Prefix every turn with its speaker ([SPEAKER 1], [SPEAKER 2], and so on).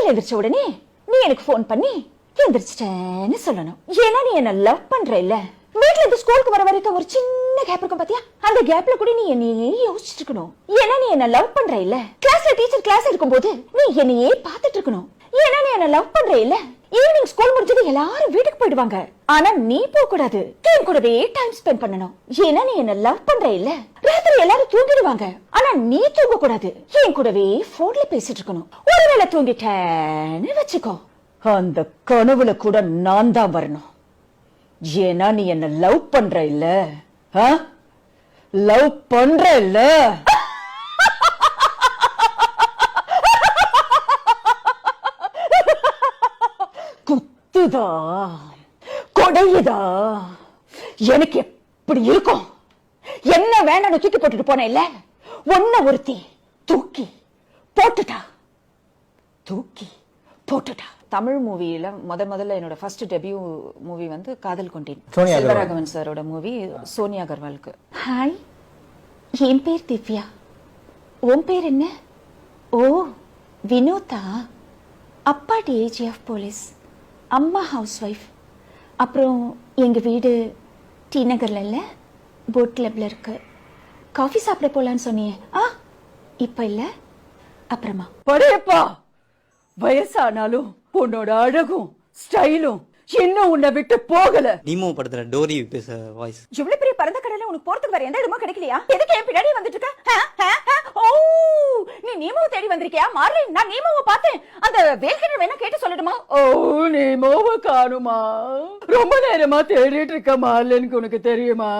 [SPEAKER 1] காலையில எந்திரிச்ச உடனே நீ எனக்கு போன் பண்ணி எந்திரிச்சிட்டேன்னு சொல்லணும். ஏன்னா நீ என்ன லவ் பண்ற இல்ல. வீட்டுல இருந்து ஸ்கூலுக்கு வர வரைக்கும் ஒரு சின்ன கேப் இருக்கும் பாத்தியா, அந்த கேப்ல கூட நீ என்னையே யோசிச்சுட்டு இருக்கணும். ஏன்னா நீ என்ன லவ் பண்ற இல்ல. கிளாஸ்ல டீச்சர் கிளாஸ் எடுக்கும் போது நீ என்னையே பாத்துட்டு இருக்கணும். ஏன்னா நீ என்ன லவ் பண்ற இல்ல. ஈவினிங் ஸ்கூல் முடிஞ்சது எல்லாரும் வீட்டுக்கு போயிடுவாங்க, ஆனா நீ போக கூடாது. என் கூடவே டைம் ஸ்பெண்ட் பண்ணணும். ஏன்னா நீ என்ன லவ் பண்ற இல்ல. ராத்திரி எல்லாரும் தூங்கிடுவாங்க, ஆனா நீ தூங்க கூடாது. என் கூடவே போன்ல பேசிட்டு இருக்கணும். ஒருவேளை தூங்கிட்டேன்னு வச்சுக்கோ, அந்த கனவுல கூட நான் தான் வரணும். ஏன்னா நீ என்ன லவ் பண்ற இல்ல. லவ் பண்ற இல்ல. குத்துதா கொடையுதா எனக்கு எப்படி இருக்கும்? என்ன வேண்டாம் தூக்கி போட்டுட்டு போன இல்ல, ஒன்ன ஒருத்தி தூக்கி போட்டுட்டா. தமிழ் மூவியில முதல்ல என்னோட ஃபர்ஸ்ட் டெபியூ மூவி வந்து காதல் கொண்டேன், செல்வராகவன் சாரோட மூவி, சோனியா அகர்வாலுக்கு. ஹாய், என் பேர் திவ்யா. உன் பேர் என்ன? ஓ, வினோதா. அப்பா டிஐஜிஎஃப் போலீஸ், அம்மா ஹவுஸ் ஒய்ஃப். அப்புறம் எங்க வீடு டி நகர்ல இல்ல, போட் கிளப்ல இருக்கு. காஃபி சாப்பிட போலான்னு சொன்னியே, இப்ப இல்ல, அப்புறமா. படையப்பா, வயசானாலும் உன்னோட அழகும் ஸ்டைலும் இன்னும் உன்னை விட்டு போகல.
[SPEAKER 2] நீமோ படத்துல டோரி பேச வாய்ஸ்.
[SPEAKER 1] இவ்வளவு பெரிய பரந்த கடல உனக்கு போறதுக்கு வேற எந்த இடமும் கிடைக்கலையா? எதுக்கு என் பின்னாடி வந்துட்டு இருக்க? ஓ, நீ நீமோவை தேடி வந்திருக்கியா? மார்லின், நான் நீமோவை பார்த்தேன். அந்த வேல்கிணறு வேணா கேட்டு சொல்லட்டுமா? ஓ, நீமோவை காணுமா? ரொம்ப நேரமா தேடிட்டு இருக்க மார்லினுக்கு உனக்கு தெரியுமா?